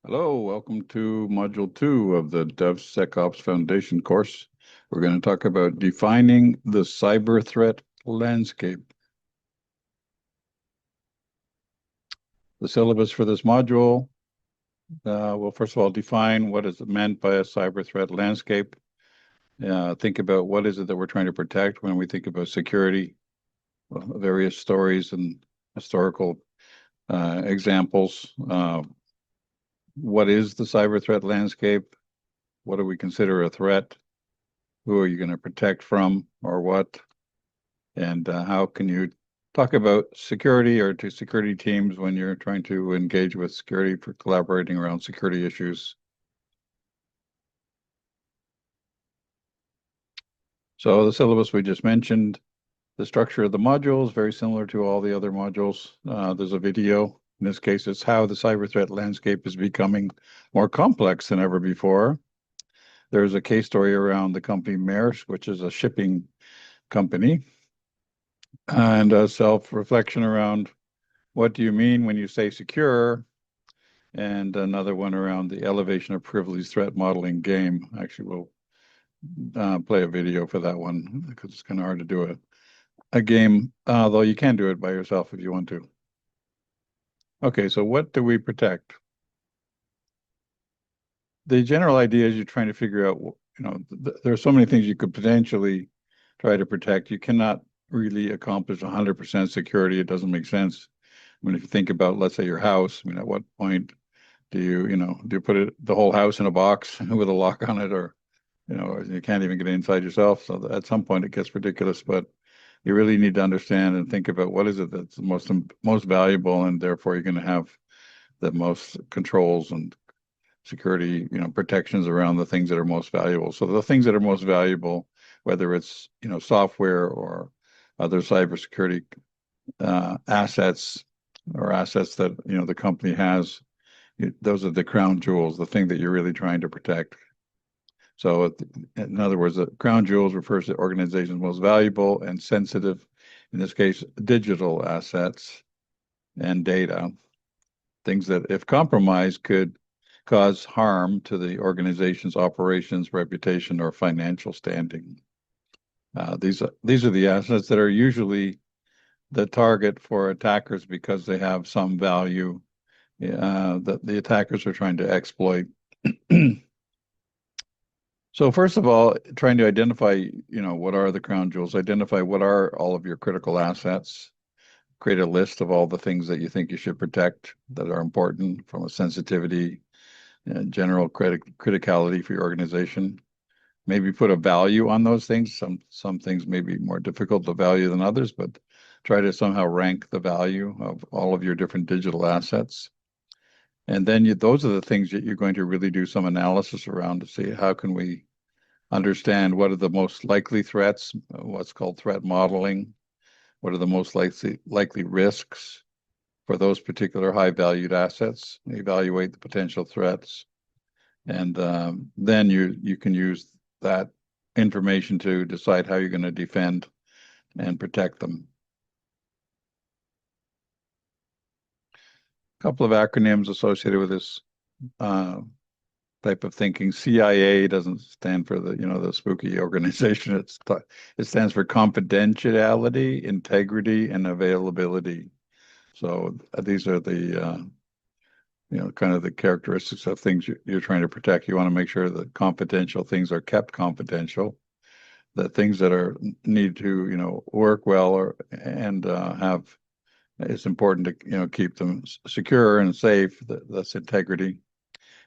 Hello, welcome to Module 2 of the DevSecOps Foundation course. We're going to talk about defining the cyber threat landscape. The syllabus for this module, well, first of all, define what is meant by a cyber threat landscape. Think about what is it that we're trying to protect when we think about security, various stories and historical examples. What is the cyber threat landscape? What do we consider a threat? Who are you going to protect from or what? And how can you talk about security or to security teams when you're trying to engage with security for collaborating around security issues? So the syllabus we just mentioned, the structure of the module is very similar to all the other modules. There's a video. In this case, it's how the cyber threat landscape is becoming more complex than ever before. There's a case story around the company Maersk, which is a shipping company, and a self-reflection around what do you mean when you say secure, and another one around the elevation of privilege threat modeling game. Actually, we'll play a video for that one because it's kind of hard to do a game, though you can do it by yourself if you want to. Okay, so what do we protect? The general idea is you're trying to figure out, there are so many things you could potentially try to protect. You cannot really accomplish 100% security. It doesn't make sense. I mean, if you think about, let's say, your house, I mean, at what point do you put the whole house in a box with a lock on it, or, you can't even get inside yourself. So at some point it gets ridiculous, but you really need to understand and think about what is it that's the most valuable, and therefore you're going to have the most controls and security, protections around the things that are most valuable. So the things that are most valuable, whether it's, software or other cybersecurity assets or assets that, the company has, those are the crown jewels, the thing that you're really trying to protect. So in other words, the crown jewels refers to organizations' most valuable and sensitive, in this case, digital assets and data, things that if compromised could cause harm to the organization's operations, reputation, or financial standing. These are the assets that are usually the target for attackers because they have some value that the attackers are trying to exploit. So first of all, trying to identify, what are the crown jewels, identify what are all of your critical assets, create a list of all the things that you think you should protect that are important from a sensitivity and general criticality for your organization. Maybe put a value on those things. Some things may be more difficult to value than others, but try to somehow rank the value of all of your different digital assets. And then those are the things that you're going to really do some analysis around to see how can we understand what are the most likely threats, what's called threat modeling, what are the most likely risks for those particular high valued assets, evaluate the potential threats, and then you can use that information to decide how you're going to defend and protect them. A couple of acronyms associated with this type of thinking. CIA doesn't stand for the spooky organization. It stands for confidentiality, integrity, and availability. So these are the kind of the characteristics of things you're trying to protect. You want to make sure that confidential things are kept confidential, that things that need to work well and have, it's important to keep them secure and safe. That's integrity.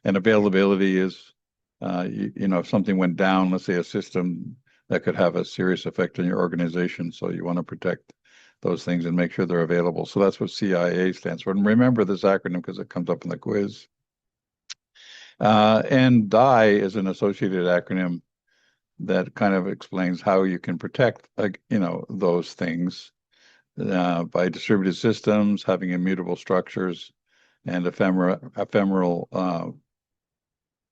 And availability is if something went down, let's say a system, that could have a serious effect on your organization, so you want to protect those things and make sure they're available. So that's what CIA stands for. And remember this acronym because it comes up in the quiz. And DIE is an associated acronym that kind of explains how you can protect, those things by distributed systems, having immutable structures, and ephemeral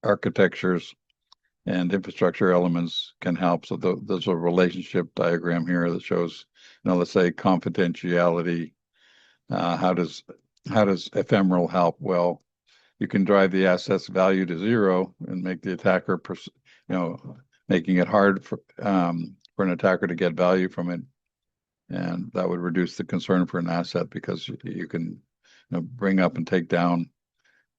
architectures and infrastructure elements can help. So there's a relationship diagram here that shows, let's say confidentiality. How does ephemeral help? Well, you can drive the asset's value to zero and make the attacker, making it hard for an attacker to get value from it. And that would reduce the concern for an asset because you can bring up and take down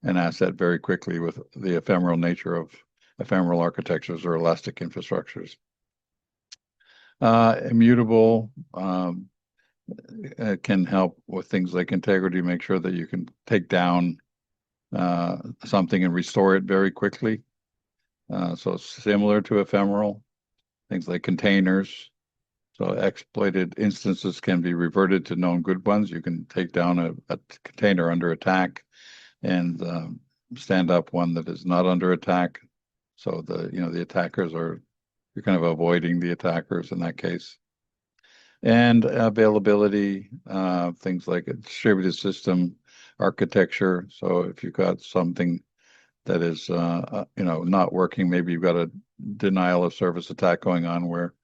an asset very quickly with the ephemeral nature of ephemeral architectures or elastic infrastructures. Immutable can help with things like integrity, make sure that you can take down something and restore it very quickly. So similar to ephemeral, things like containers. So exploited instances can be reverted to known good ones. You can take down a container under attack and stand up one that is not under attack. So the attackers you're kind of avoiding the attackers in that case. And availability, things like a distributed system architecture. So if you've got something that is not working, maybe you've got a denial of service attack going on where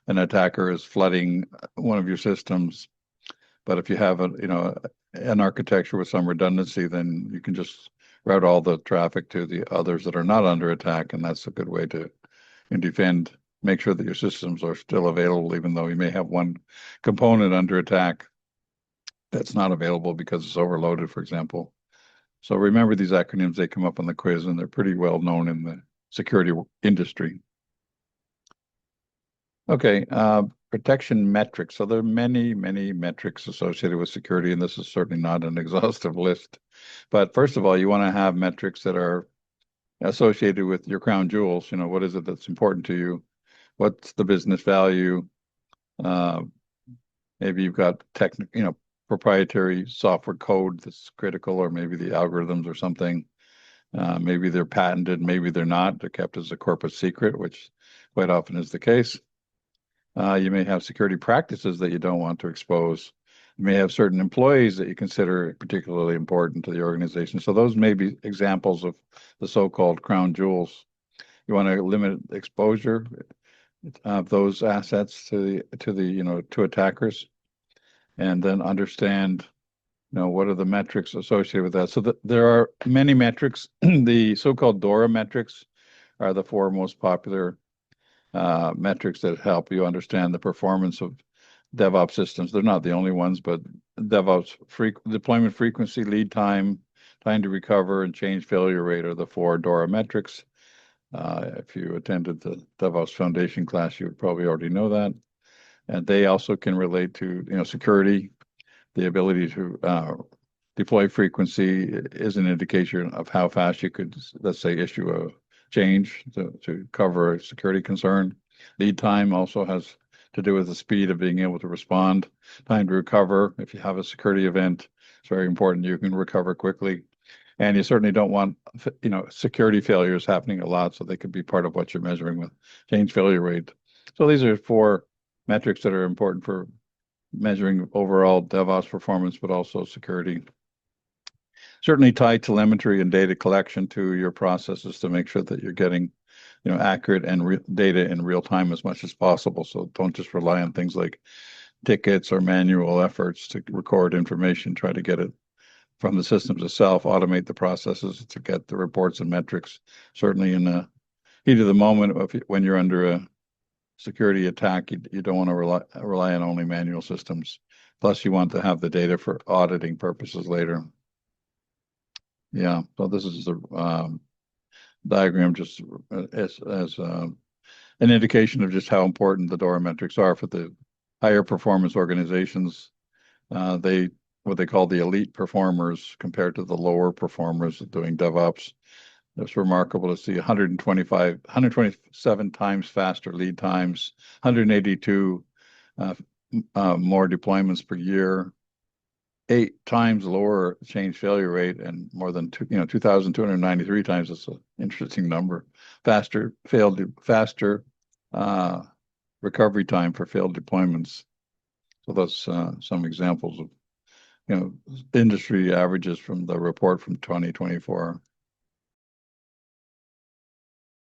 an attacker is flooding one of your systems. But if you have an architecture with some redundancy, then you can just route all the traffic to the others that are not under attack, and that's a good way to defend. Make sure that your systems are still available, even though you may have one component under attack that's not available because it's overloaded, for example. So remember these acronyms, they come up on the quiz, and they're pretty well known in the security industry. Okay, protection metrics. So there are many, many metrics associated with security, and this is certainly not an exhaustive list. But first of all, you want to have metrics that are associated with your crown jewels. What is it that's important to you? What's the business value? Maybe you've got proprietary software code that's critical, or maybe the algorithms or something. Maybe they're patented, maybe they're not. They're kept as a corporate secret, which quite often is the case. You may have security practices that you don't want to expose. You may have certain employees that you consider particularly important to the organization. So those may be examples of the so-called crown jewels. You want to limit exposure of those assets to attackers, and then understand what are the metrics associated with that. So there are many metrics. The so-called DORA metrics are the four most popular metrics that help you understand the performance of DevOps systems. They're not the only ones, but DevOps deployment frequency, lead time, time to recover, and change failure rate are the four DORA metrics. If you attended the DevOps Foundation class, you would probably already know that. And they also can relate to security. The ability to deploy frequency is an indication of how fast you could, let's say, issue a change to cover a security concern. Lead time also has to do with the speed of being able to respond. Time to recover, if you have a security event, it's very important you can recover quickly. And you certainly don't want security failures happening a lot, so they could be part of what you're measuring with change failure rate. So these are four metrics that are important for measuring overall DevOps performance, but also security. Certainly tie telemetry and data collection to your processes to make sure that you're getting accurate and data in real time as much as possible. So don't just rely on things like tickets or manual efforts to record information. Try to get it from the systems itself, automate the processes to get the reports and metrics. Certainly in the heat of the moment, when you're under a security attack, you don't want to rely on only manual systems. Plus, you want to have the data for auditing purposes later. Yeah, so this is the diagram just as an indication of just how important the DORA metrics are for the higher performance organizations. What they call the elite performers compared to the lower performers doing DevOps. It's remarkable to see 127 times faster lead times, 182 more deployments per year, 8 times lower change failure rate, and more than 2,293 times. That's an interesting number. Faster recovery time for failed deployments. So that's some examples of industry averages from the report from 2024.